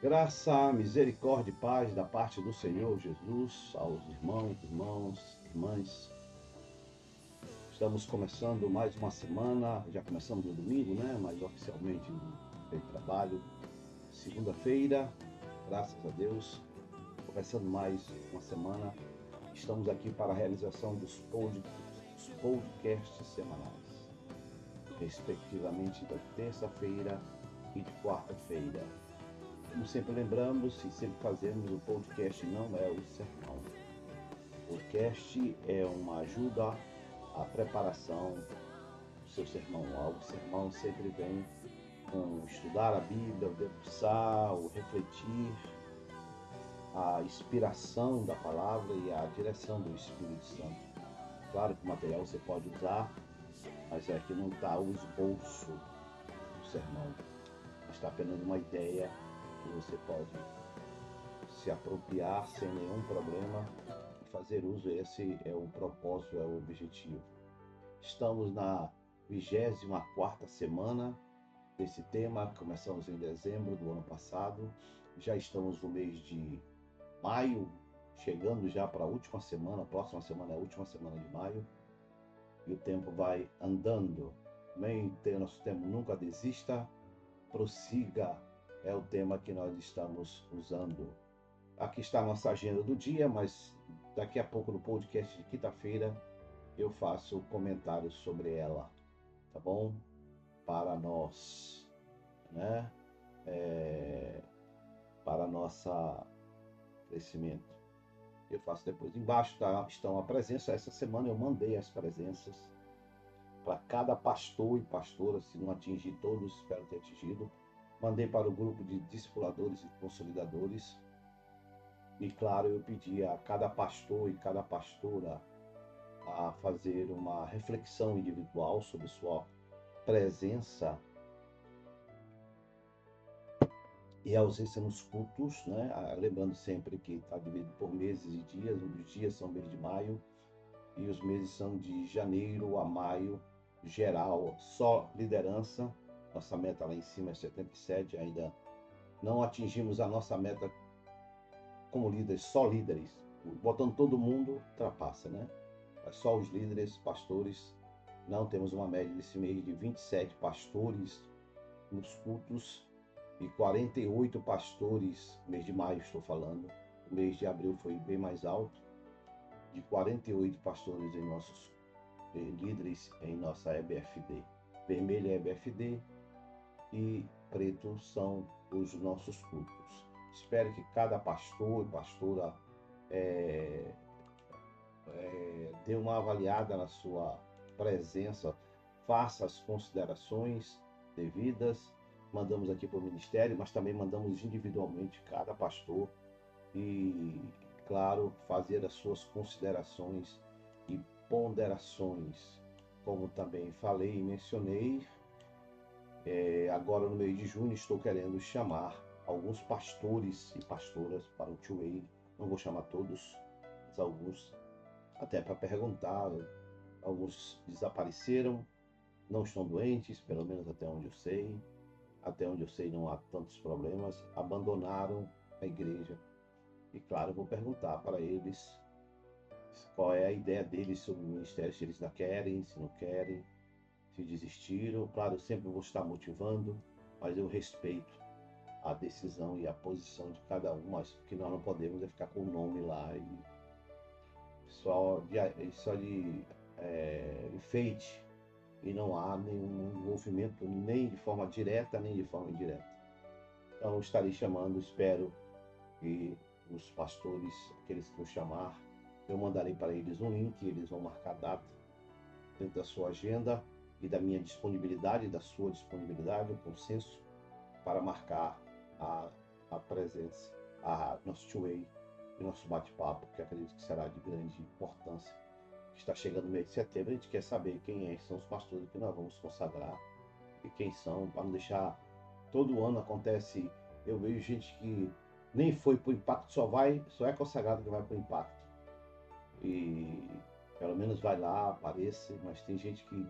Graça, misericórdia e paz da parte do Senhor Jesus aos irmãs. Estamos começando mais uma semana, já começamos no domingo, né? Mas oficialmente tem trabalho. Segunda-feira, graças a Deus, começando mais uma semana. Estamos aqui para a realização dos podcasts semanais, respectivamente da terça-feira e de quarta-feira. Como sempre lembramos e sempre fazemos, o podcast não é o sermão. O podcast é uma ajuda à preparação do seu sermão. O sermão sempre vem com estudar a Bíblia, o debruçar, o refletir, a inspiração da palavra e a direção do Espírito Santo. Claro que o material você pode usar, mas é que não está o esboço do sermão. Está apenas uma ideia que você pode se apropriar sem nenhum problema e fazer uso. Esse é o propósito, é o objetivo. Estamos na 24ª semana desse tema, começamos em dezembro do ano passado, já estamos no mês de maio, chegando já para a última semana, a próxima semana é a última semana de maio, e o tempo vai andando. Também tem o nosso tema Nunca Desista, Prossiga, é o tema que nós estamos usando. Aqui está a nossa agenda do dia, mas daqui a pouco no podcast de quinta-feira eu faço comentários sobre ela, tá bom? Para nós, né? Para nossa crescimento. Eu faço depois. Embaixo estão a presença. Essa semana eu mandei as presenças para cada pastor e pastora, se não atingir todos, espero ter atingido. Mandei para o grupo de discipuladores e consolidadores. E claro, eu pedi a cada pastor e cada pastora a fazer uma reflexão individual sobre sua presença e ausência nos cultos, né? Lembrando sempre que está dividido por meses e dias, os dias são mês de maio e os meses são de janeiro a maio, geral, só liderança. Nossa meta lá em cima é 77, ainda não atingimos a nossa meta como líderes, só líderes. Botando todo mundo, ultrapassa, né? Mas só os líderes, pastores, não temos uma média desse mês de 27 pastores nos cultos e 48 pastores, mês de maio estou falando. O mês de abril foi bem mais alto, de 48 pastores em nossos líderes em nossa EBFD. Vermelho é EBFD e preto são os nossos cultos. Espero que cada pastor e pastora dê uma avaliada na sua presença, faça as considerações devidas. Mandamos aqui para o ministério, mas também mandamos individualmente cada pastor e, claro, fazer as suas considerações e ponderações. Como também falei e mencionei, agora no mês de junho estou querendo chamar alguns pastores e pastoras para o 2A. Não vou chamar todos, mas alguns, até para perguntar. Alguns desapareceram, não estão doentes, pelo menos até onde eu sei. Até onde eu sei não há tantos problemas. Abandonaram a igreja. E claro, eu vou perguntar para eles qual é a ideia deles sobre o ministério, se eles ainda querem, se não querem, se desistiram. Claro, eu sempre vou estar motivando, mas eu respeito a decisão e a posição de cada um, mas o que nós não podemos é ficar com o nome lá e só de enfeite, e não há nenhum envolvimento nem de forma direta nem de forma indireta. Então estarei chamando, espero que os pastores, aqueles que eu chamar, eu mandarei para eles um link, eles vão marcar a data dentro da sua agenda e da minha disponibilidade, da sua disponibilidade, o consenso para marcar a presença, a nosso two-way e nosso bate-papo, que acredito que será de grande importância. Está chegando o mês de setembro, a gente quer saber quem são os pastores que nós vamos consagrar e quem são, para não deixar. Todo ano acontece, eu vejo gente que nem foi para o impacto, só é consagrado que vai para o impacto. E pelo menos vai lá, apareça, mas tem gente que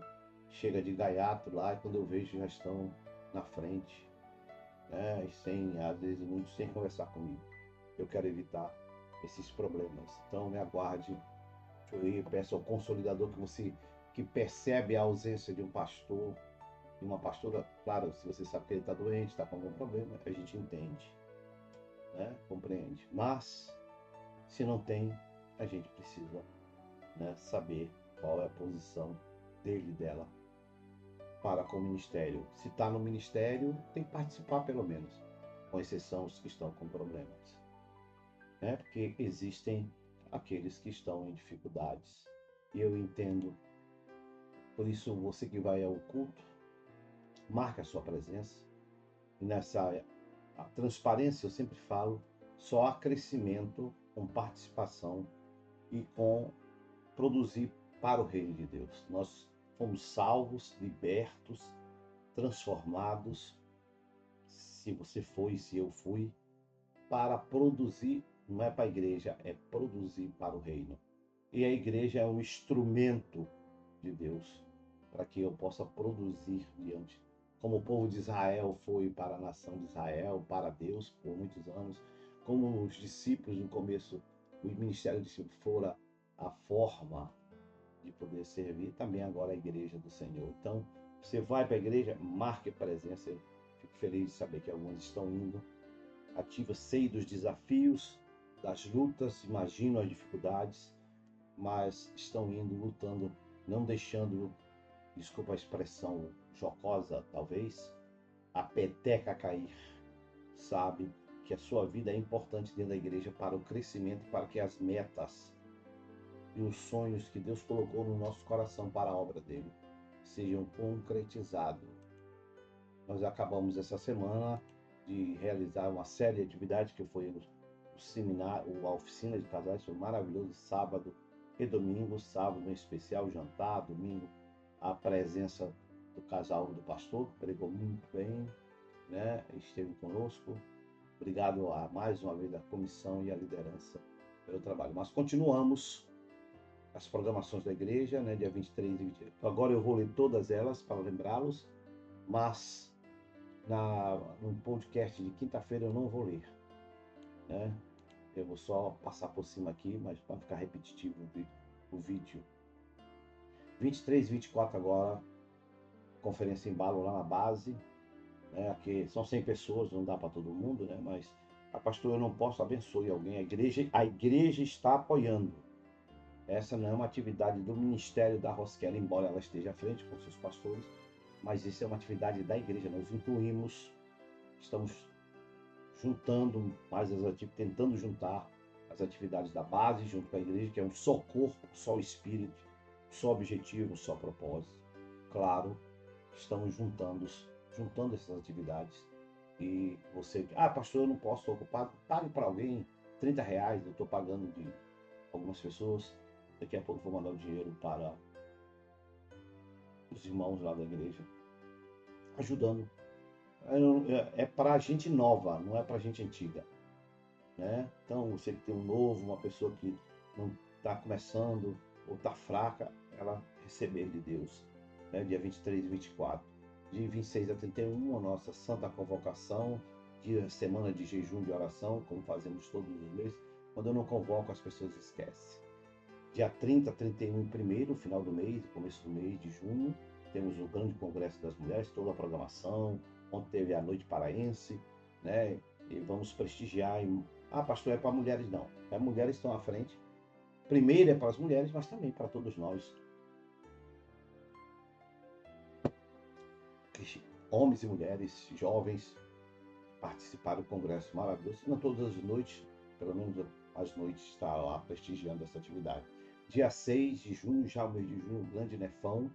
chega de gaiato lá e quando eu vejo já estão na frente. né? E sem, às vezes, muitos sem conversar comigo. Eu quero evitar esses problemas. Então, me aguarde. Eu peço ao consolidador que percebe a ausência de um pastor, de uma pastora. Claro, se você sabe que ele está doente, está com algum problema, a gente entende, né? Compreende. Mas, se não tem, a gente precisa, né, saber qual é a posição dele, dela, para com o ministério. Se está no ministério, tem que participar pelo menos, com exceção os que estão com problemas, né? Porque existem aqueles que estão em dificuldades. E eu entendo. Por isso, você que vai ao culto, marque a sua presença. E nessa a transparência, eu sempre falo, só há crescimento com participação e com produzir para o reino de Deus. Nós fomos salvos, libertos, transformados, se você foi, se eu fui, para produzir, não é para a igreja, é produzir para o reino. E a igreja é um instrumento de Deus para que eu possa produzir diante. Como o povo de Israel foi para a nação de Israel, para Deus por muitos anos, como os discípulos no começo, o ministério de discípulos fora a forma de poder servir, também agora a igreja do Senhor. Então, você vai para a igreja, marque a presença. Eu fico feliz de saber que alguns estão indo. Ativa, sei dos desafios, das lutas, imagino as dificuldades, mas estão indo, lutando, não deixando, desculpa a expressão jocosa, talvez, a peteca cair. Sabe que a sua vida é importante dentro da igreja para o crescimento, para que as metas e os sonhos que Deus colocou no nosso coração para a obra dele sejam concretizados. Nós acabamos essa semana de realizar uma série de atividades que foi o seminário, a oficina de casais, foi maravilhoso, sábado e domingo, sábado em especial, jantar, domingo, a presença do casal do pastor, pregou muito bem, né? Esteve conosco. Obrigado a mais uma vez a comissão e a liderança pelo trabalho. Mas continuamos as programações da igreja, né? Dia 23 e 28. Agora eu vou ler todas elas para lembrá-los, mas no podcast de quinta-feira eu não vou ler, né? Eu vou só passar por cima aqui, mas para ficar repetitivo o vídeo. 23 e 24 agora, conferência Embalo lá na base, né? Aqui são 100 pessoas, não dá para todo mundo, né? Mas a pastor, eu não posso, abençoe alguém. A igreja está apoiando. Essa não é uma atividade do ministério da Rosquela, embora ela esteja à frente com seus pastores, mas isso é uma atividade da igreja. Nós incluímos, estamos juntando mais as atividades, tentando juntar as atividades da base junto com a igreja, que é um só corpo, só espírito, só objetivo, só propósito. Claro, estamos juntando essas atividades. E você, pastor, eu não posso, estou ocupado, pague para alguém R$ 30, eu estou pagando de algumas pessoas. Daqui a pouco vou mandar o dinheiro para os irmãos lá da igreja, ajudando. É para gente nova, não é para gente antiga, né? Então, você que tem um novo, uma pessoa que não está começando ou está fraca, ela receber de Deus, né? Dia 23 e 24. De 26 a 31, a nossa Santa Convocação, semana de jejum de oração, como fazemos todos os meses. Quando eu não convoco, as pessoas esquecem. Dia 30, 31, primeiro, final do mês, começo do mês de junho, temos o grande congresso das mulheres, toda a programação. Ontem teve a noite paraense, né? E vamos prestigiar. Pastor, é para mulheres? Não. As mulheres estão à frente. Primeiro é para as mulheres, mas também para todos nós. Homens e mulheres, jovens, participaram do congresso maravilhoso. Não todas as noites, pelo menos as noites está lá prestigiando essa atividade. Dia 6 de junho, já o mês de junho, grande nefão,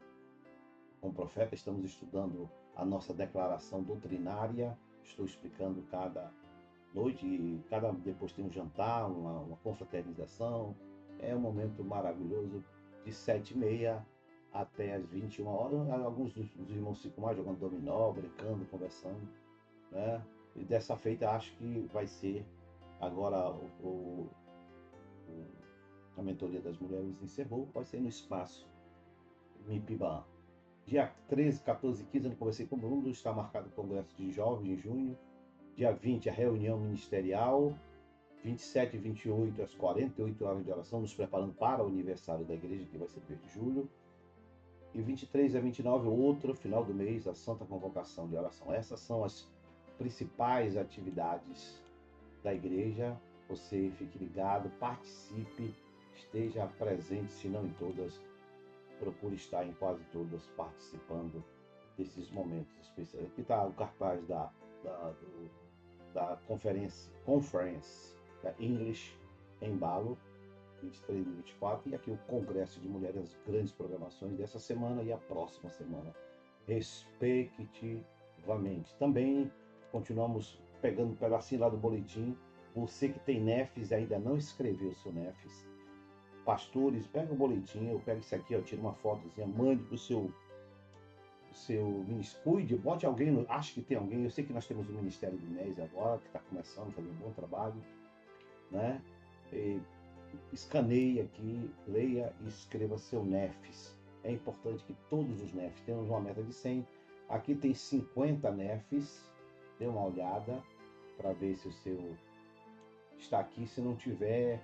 com o profeta, estamos estudando a nossa declaração doutrinária, estou explicando cada noite, e depois tem um jantar, uma confraternização, é um momento maravilhoso, de 7h30 até as 21 horas, alguns dos irmãos ficam mais jogando dominó, brincando, conversando, né? E dessa feita acho que vai ser agora a mentoria das mulheres encerrou, vai ser no espaço Mipibã. Dia 13, 14 e 15, eu conversei com o Bruno, está marcado o congresso de jovens em junho, Dia 20, a reunião ministerial. 27 e 28, às 48 horas de oração, nos preparando para o aniversário da igreja, que vai ser 1 de julho. E 23 a 29, outro final do mês, a Santa Convocação de Oração. Essas são as principais atividades da igreja. Você fique ligado, participe, esteja presente, se não em todas, procure estar em quase todas, participando desses momentos especiais. Aqui está o cartaz da conference da English Embalo, 23 e 24, e aqui o Congresso de Mulheres, as grandes programações dessa semana e a próxima semana, respectivamente. Também continuamos pegando um pedacinho lá do boletim. Você que tem NEFs e ainda não escreveu o seu NEFs, pastores, pega o boletim, eu pego isso aqui, eu tiro uma fotozinha, mande para o seu ministério, cuide, bote alguém, acho que tem alguém, eu sei que nós temos o Ministério do MES agora, que está começando a fazer um bom trabalho, né? E escaneie aqui, leia e escreva seu NEFs. É importante que todos os NEFs, temos uma meta de 100, aqui tem 50 NEFs, dê uma olhada para ver se o seu está aqui, se não tiver,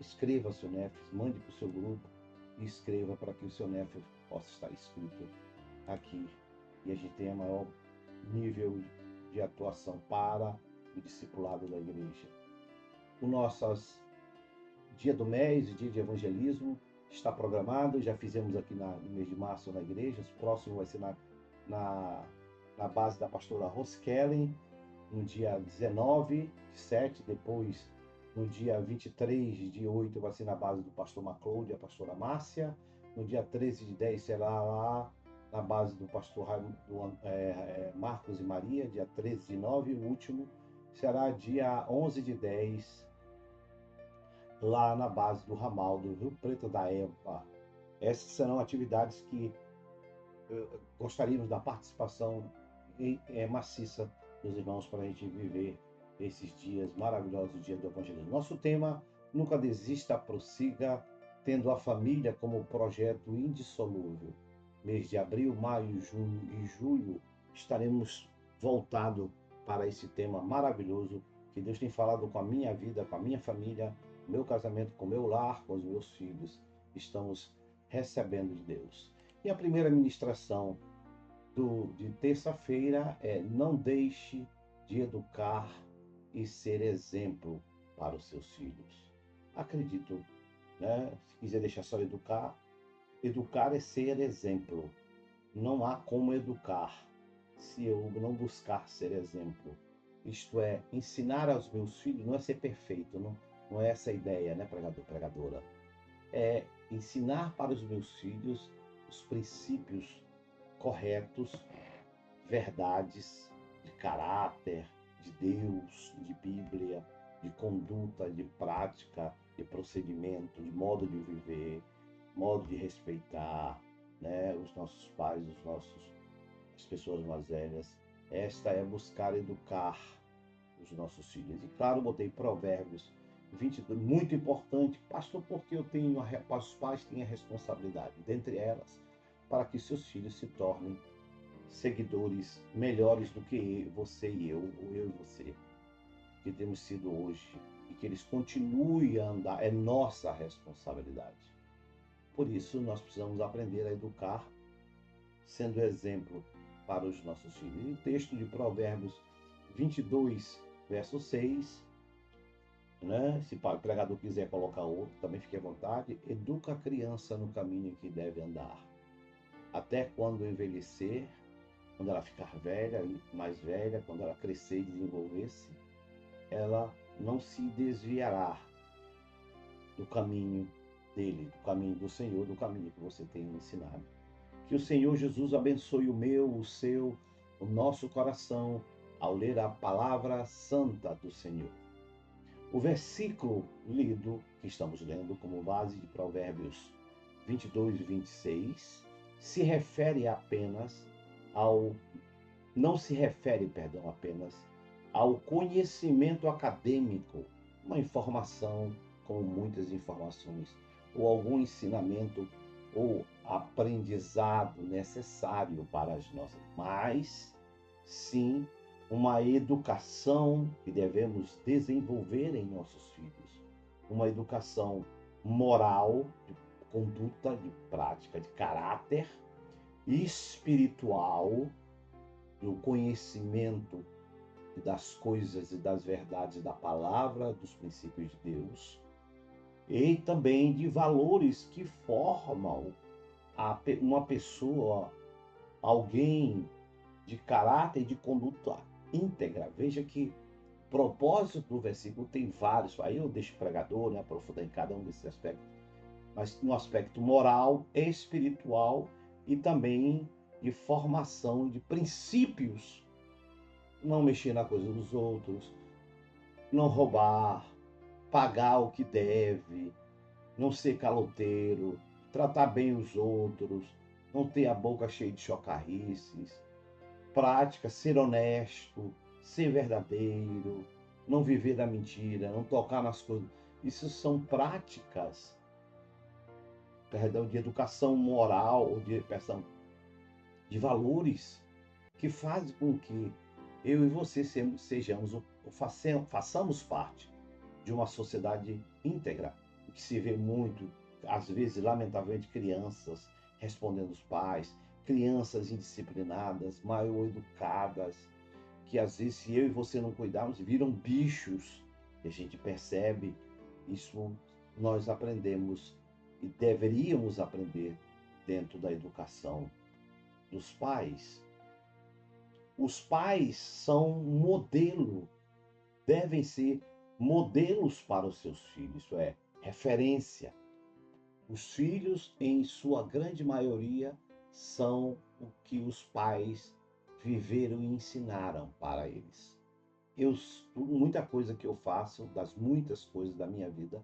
escreva seu NEFs, mande para o seu grupo e escreva para que o seu NEF possa estar escrito aqui e a gente tenha maior nível de atuação para o discipulado da igreja. O nosso dia do mês e dia de evangelismo está programado, já fizemos aqui no mês de março na igreja, o próximo vai ser na base da pastora Roskellen, no dia 19 de 7, depois no dia 23 de 8 vai ser na base do pastor Macloud e a pastora Márcia, no dia 13 de 10 será lá na base do pastor Marcos e Maria, dia 13 de 9, e o último será dia 11 de 10, lá na base do ramal do Rio Preto da Eva. Essas serão atividades que gostaríamos da participação maciça dos irmãos para a gente viver esses dias maravilhosos, dia do Evangelismo. Nosso tema: nunca desista, prossiga, tendo a família como projeto indissolúvel. Mês de abril, maio, junho e julho estaremos voltados para esse tema maravilhoso que Deus tem falado com a minha vida, com a minha família, meu casamento, com o meu lar, com os meus filhos. Estamos recebendo de Deus. E a primeira ministração de terça-feira é: não deixe de educar e ser exemplo para os seus filhos. Acredito, né? Se quiser deixar só educar, educar é ser exemplo. Não há como educar se eu não buscar ser exemplo. Isto é, ensinar aos meus filhos não é ser perfeito, não é essa a ideia, né, pregador, pregadora? É ensinar para os meus filhos os princípios corretos, verdades de caráter, de Deus, de Bíblia, de conduta, de prática, de procedimento, de modo de viver, modo de respeitar, né, os nossos pais, as pessoas mais velhas. Esta é buscar educar os nossos filhos. E claro, botei Provérbios 22, muito importante, pastor, porque os pais têm a responsabilidade, dentre elas, para que seus filhos se tornem seguidores melhores do que você e eu, ou eu e você, que temos sido hoje, e que eles continuem a andar, é nossa responsabilidade. Por isso, nós precisamos aprender a educar, sendo exemplo para os nossos filhos. E o texto de Provérbios 22, verso 6, né? Se o pregador quiser colocar outro, também fique à vontade. Educa a criança no caminho que deve andar. Até quando envelhecer, quando ela ficar velha, mais velha, quando ela crescer e desenvolver-se, ela não se desviará do caminho dele, do caminho do Senhor, do caminho que você tem ensinado. Que o Senhor Jesus abençoe o meu, o seu, o nosso coração ao ler a palavra santa do Senhor. O versículo lido, que estamos lendo como base de Provérbios 22 e 26, se refere apenas não se refere, perdão, apenas ao conhecimento acadêmico, uma informação, como muitas informações, ou algum ensinamento ou aprendizado necessário para as nossas, mas sim uma educação que devemos desenvolver em nossos filhos, uma educação moral, de conduta, de prática, de caráter, espiritual, do conhecimento das coisas e das verdades da palavra, dos princípios de Deus, e também de valores que formam uma pessoa, alguém de caráter e de conduta íntegra. Veja que o propósito do versículo tem vários, aí eu deixo o pregador, né, aprofundar em cada um desses aspectos, mas no aspecto moral, espiritual e também de formação de princípios. Não mexer na coisa dos outros, não roubar, pagar o que deve, não ser caloteiro, tratar bem os outros, não ter a boca cheia de chocarrices, prática, ser honesto, ser verdadeiro, não viver da mentira, não tocar nas coisas. Isso são práticas, perdão, de educação moral, de valores que fazem com que eu e você sejamos, façamos parte de uma sociedade íntegra, que se vê muito, às vezes, lamentavelmente, crianças respondendo os pais, crianças indisciplinadas, mal educadas, que às vezes, se eu e você não cuidarmos, viram bichos. E a gente percebe isso, nós aprendemos e deveríamos aprender dentro da educação dos pais. Os pais são modelo, devem ser modelos para os seus filhos, isso é, referência. Os filhos, em sua grande maioria, são o que os pais viveram e ensinaram para eles. Muita coisa que eu faço, das muitas coisas da minha vida,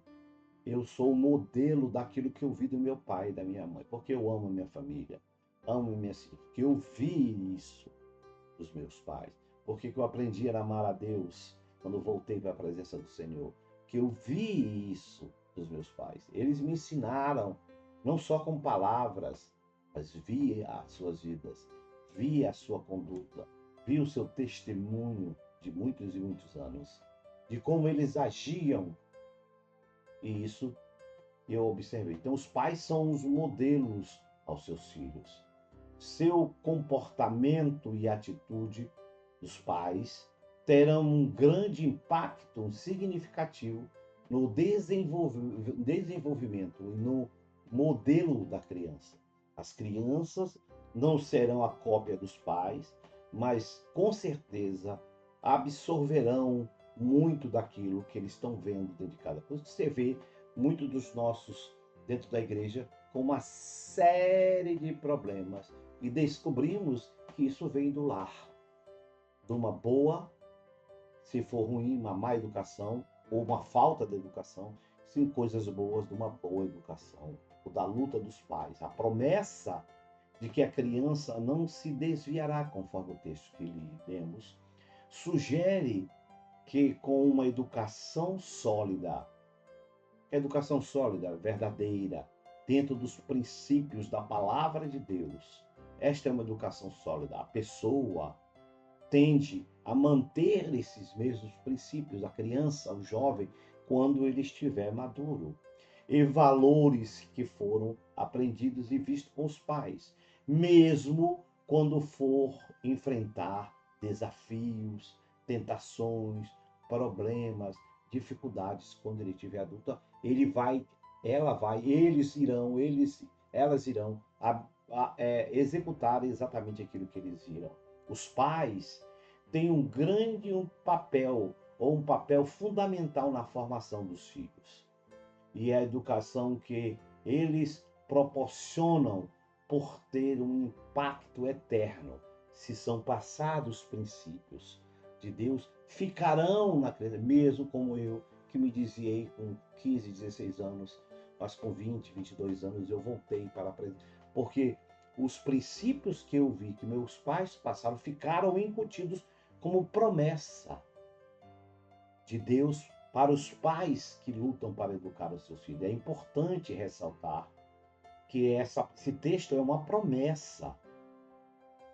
eu sou o modelo daquilo que eu vi do meu pai e da minha mãe, porque eu amo a minha família, amo a minha filha, porque eu vi isso dos meus pais, porque eu aprendi a amar a Deus quando voltei para a presença do Senhor, que eu vi isso dos meus pais. Eles me ensinaram, não só com palavras, mas vi as suas vidas, vi a sua conduta, vi o seu testemunho de muitos e muitos anos, de como eles agiam, e isso eu observei. Então, os pais são os modelos aos seus filhos. Seu comportamento e atitude dos pais terão um grande impacto, um significativo no desenvolvimento e no modelo da criança. As crianças não serão a cópia dos pais, mas com certeza absorverão muito daquilo que eles estão vendo dentro de cada coisa. Você vê muito dos nossos dentro da igreja com uma série de problemas e descobrimos que isso vem do lar, de uma boa, se for ruim, uma má educação ou uma falta de educação, sim, coisas boas de uma boa educação, ou da luta dos pais, a promessa de que a criança não se desviará, conforme o texto que lemos, sugere que com uma educação sólida, verdadeira, dentro dos princípios da palavra de Deus, esta é uma educação sólida. A pessoa tende a manter esses mesmos princípios, a criança, o jovem, quando ele estiver maduro. E valores que foram aprendidos e vistos com os pais, mesmo quando for enfrentar desafios, tentações, problemas, dificuldades quando ele estiver adulto, elas irão executar exatamente aquilo que eles viram. Os pais têm um grande papel, ou um papel fundamental na formação dos filhos. E a educação que eles proporcionam por ter um impacto eterno, se são passados os princípios de Deus, ficarão na criança, mesmo como eu, que me desviei com 15, 16 anos, mas com 20, 22 anos eu voltei para aprender, porque os princípios que eu vi, que meus pais passaram, ficaram incutidos como promessa de Deus para os pais que lutam para educar os seus filhos. É importante ressaltar que esse texto é uma promessa,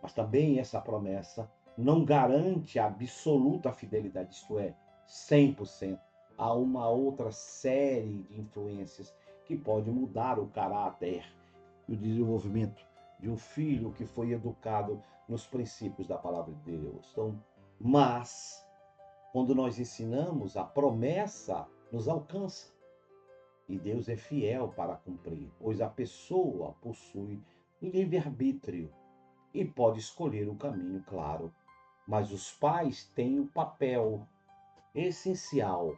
mas também essa promessa não garante a absoluta fidelidade, isto é, 100%. Há uma outra série de influências que pode mudar o caráter e o desenvolvimento de um filho que foi educado nos princípios da palavra de Deus. Então, mas, quando nós ensinamos, a promessa nos alcança. E Deus é fiel para cumprir, pois a pessoa possui livre-arbítrio e pode escolher o caminho, claro. Mas os pais têm o papel essencial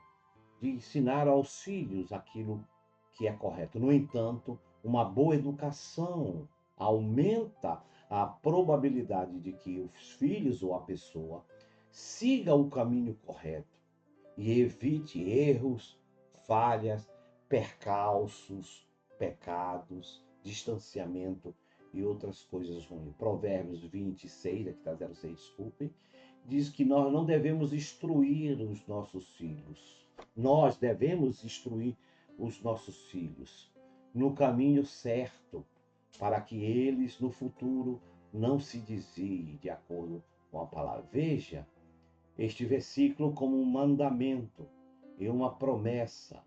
de ensinar aos filhos aquilo que é correto. No entanto, uma boa educação aumenta a probabilidade de que os filhos ou a pessoa siga o caminho correto e evite erros, falhas, percalços, pecados, distanciamento e outras coisas ruins. Provérbios 26, aqui está 06, desculpe, diz que nós não devemos instruir os nossos filhos. Nós devemos instruir os nossos filhos no caminho certo, para que eles no futuro não se desviem de acordo com a palavra. Veja este versículo como um mandamento e uma promessa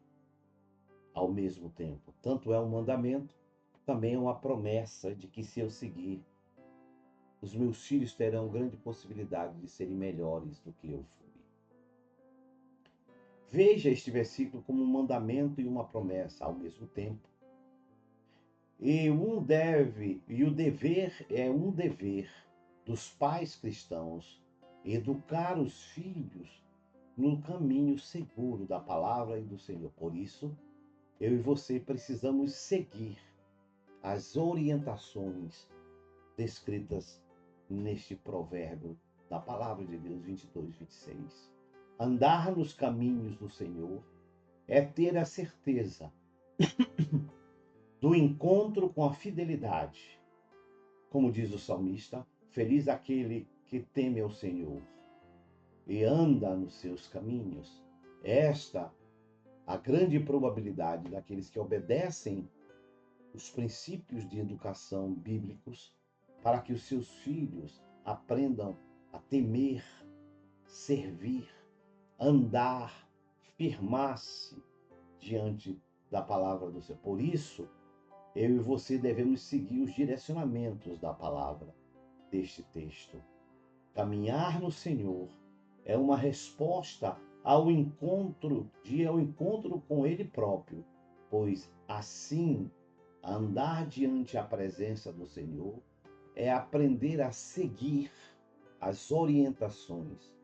ao mesmo tempo. Tanto é um mandamento, também é uma promessa de que, se eu seguir, os meus filhos terão grande possibilidade de serem melhores do que eu fui. Veja este versículo como um mandamento e uma promessa ao mesmo tempo. E o dever é um dever dos pais cristãos educar os filhos no caminho seguro da palavra e do Senhor. Por isso, eu e você precisamos seguir as orientações descritas neste provérbio da palavra de Deus 22, 26. Andar nos caminhos do Senhor é ter a certeza do encontro com a fidelidade. Como diz o salmista, feliz aquele que teme ao Senhor e anda nos seus caminhos. Esta a grande probabilidade daqueles que obedecem os princípios de educação bíblicos para que os seus filhos aprendam a temer, servir, andar, firmar-se diante da palavra do Senhor. Por isso, eu e você devemos seguir os direcionamentos da palavra deste texto. Caminhar no Senhor é uma resposta ao encontro com Ele próprio, pois assim, andar diante a presença do Senhor é aprender a seguir as orientações,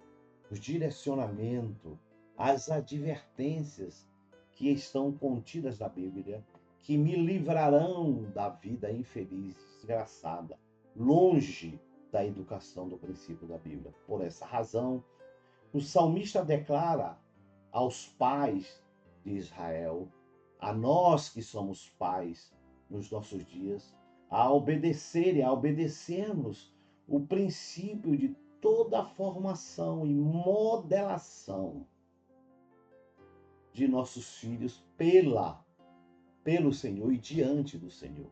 os direcionamentos, as advertências que estão contidas na Bíblia, que me livrarão da vida infeliz, desgraçada, longe da educação do princípio da Bíblia. Por essa razão, o salmista declara aos pais de Israel, a nós que somos pais nos nossos dias, a obedecermos o princípio de toda a formação e modelação de nossos filhos pelo Senhor e diante do Senhor.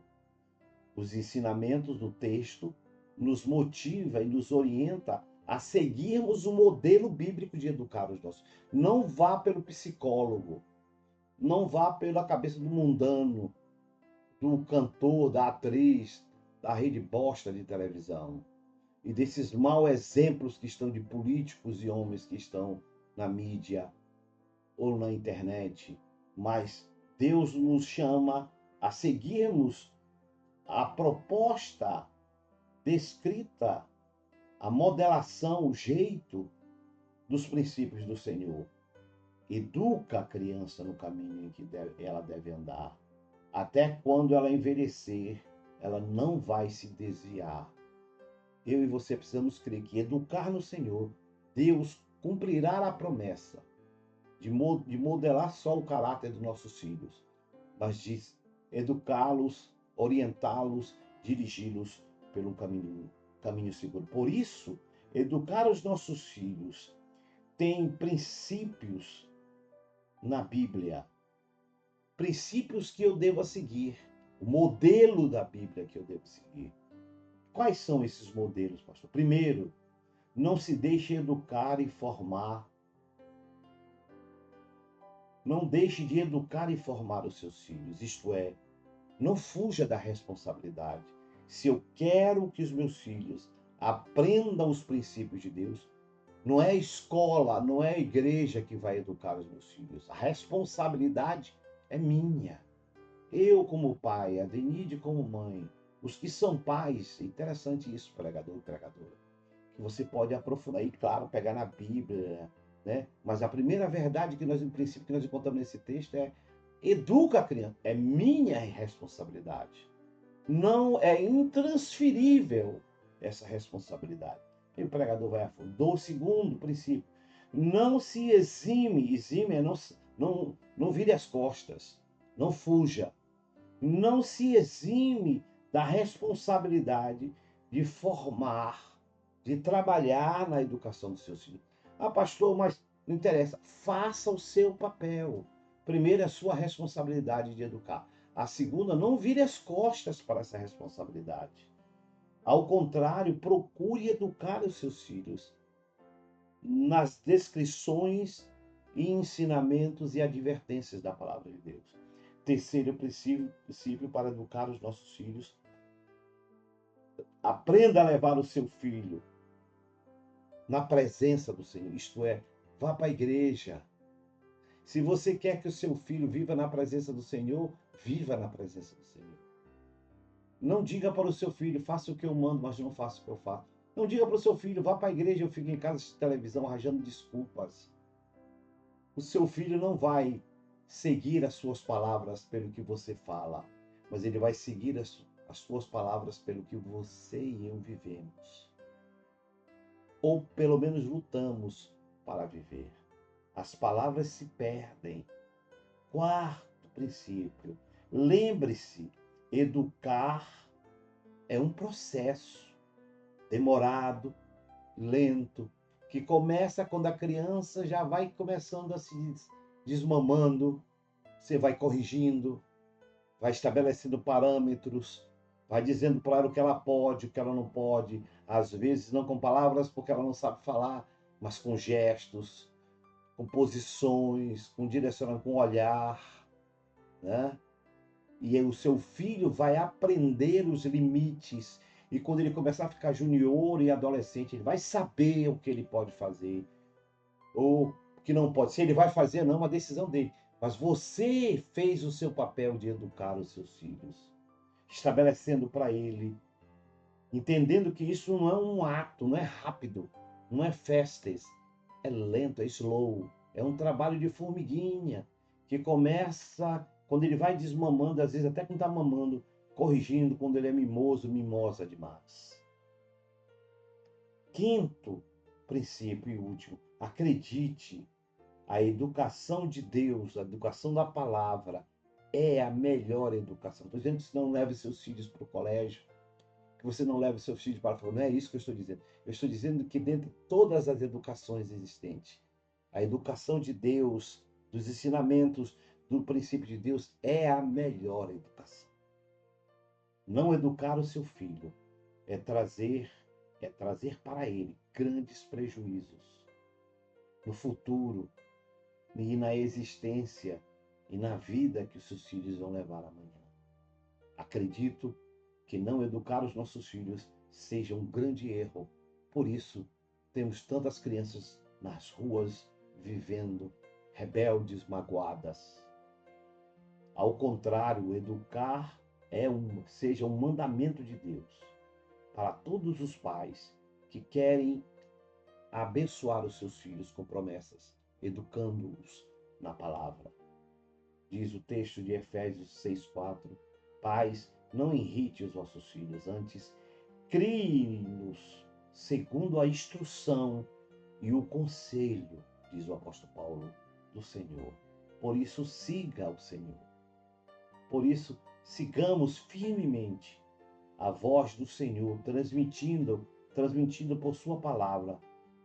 Os ensinamentos do texto nos motiva e nos orienta a seguirmos o modelo bíblico de educar os nossos. Não vá pelo psicólogo, não vá pela cabeça do mundano, do cantor, da atriz, da rede bosta de televisão e desses maus exemplos que estão de políticos e homens que estão na mídia ou na internet. Mas Deus nos chama a seguirmos a proposta descrita, a modelação, o jeito dos princípios do Senhor. Educa a criança no caminho em que ela deve andar. Até quando ela envelhecer, ela não vai se desviar. Eu e você precisamos crer que educar no Senhor, Deus cumprirá a promessa de modelar só o caráter dos nossos filhos, mas de educá-los, orientá-los, dirigi-los pelo caminho seguro. Por isso, educar os nossos filhos tem princípios na Bíblia, princípios que eu devo seguir, o modelo da Bíblia que eu devo seguir. Quais são esses modelos, pastor? Primeiro, Não se deixe educar e formar. Não deixe de educar e formar os seus filhos. Isto é, não fuja da responsabilidade. Se eu quero que os meus filhos aprendam os princípios de Deus, não é a escola, não é a igreja que vai educar os meus filhos. A responsabilidade é minha. Eu como pai, a Denide como mãe, os que são pais, é interessante isso, pregador e pregadora, que você pode aprofundar e, claro, pegar na Bíblia, né? Mas a primeira verdade que nós, em princípio, que nós encontramos nesse texto é: educa a criança, é minha responsabilidade. Não é intransferível essa responsabilidade. E o pregador vai a fundo. Do segundo princípio, não se exime é não vire as costas, não fuja, não se exime da responsabilidade de formar, de trabalhar na educação dos seus filhos. Ah, pastor, mas não interessa. Faça o seu papel. Primeiro, é a sua responsabilidade de educar. A segunda, não vire as costas para essa responsabilidade. Ao contrário, procure educar os seus filhos nas descrições e ensinamentos e advertências da palavra de Deus. Terceiro princípio para educar os nossos filhos: aprenda a levar o seu filho na presença do Senhor. Isto é, vá para a igreja. Se você quer que o seu filho viva na presença do Senhor, viva na presença do Senhor. Não diga para o seu filho: faça o que eu mando, mas não faça o que eu faço. Não diga para o seu filho: vá para a igreja, eu fico em casa de televisão arranjando desculpas. O seu filho não vai seguir as suas palavras pelo que você fala, mas ele vai seguir as suas palavras pelo que você e eu vivemos. Ou pelo menos lutamos para viver. As palavras se perdem. Quarto princípio: lembre-se, educar é um processo demorado, lento, que começa quando a criança já vai começando a se desmamando, você vai corrigindo, vai estabelecendo parâmetros, vai dizendo para ela o que ela pode, o que ela não pode, às vezes não com palavras porque ela não sabe falar, mas com gestos, com posições, com direcionamento, com olhar, né? E aí o seu filho vai aprender os limites. E quando ele começar a ficar junior e adolescente, ele vai saber o que ele pode fazer ou o que não pode. Se ele vai fazer, não, é uma decisão dele. Mas você fez o seu papel de educar os seus filhos, estabelecendo para ele, entendendo que isso não é um ato, não é rápido, não é festas, é lento, é slow, é um trabalho de formiguinha que começa quando ele vai desmamando, às vezes até quando está mamando, corrigindo quando ele é mimoso, mimosa demais. Quinto princípio e último: acredite, a educação de Deus, a educação da palavra é a melhor educação. Estou dizendo que você não leve seus filhos para o colégio, que você não leve seus filhos para a faculdade. Não é isso que eu estou dizendo. Eu estou dizendo que dentre todas as educações existentes, a educação de Deus, dos ensinamentos, do princípio de Deus, é a melhor educação. Não educar o seu filho é trazer para ele grandes prejuízos no futuro e na existência e na vida que os seus filhos vão levar amanhã. Acredito que não educar os nossos filhos seja um grande erro. Por isso, temos tantas crianças nas ruas vivendo rebeldes, magoadas. Ao contrário, educar seja um mandamento de Deus para todos os pais que querem abençoar os seus filhos com promessas, educando-os na palavra. Diz o texto de Efésios 6,4: pais, não irrite os vossos filhos, antes criem-nos segundo a instrução e o conselho, diz o apóstolo Paulo, do Senhor. Por isso, siga o Senhor. Por isso, sigamos firmemente a voz do Senhor, transmitindo por sua palavra,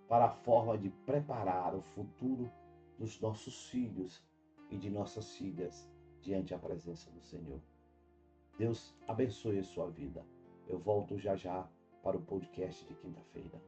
para a forma de preparar o futuro dos nossos filhos e de nossas filhas diante a presença do Senhor. Deus abençoe a sua vida. Eu volto já já para o podcast de quinta-feira.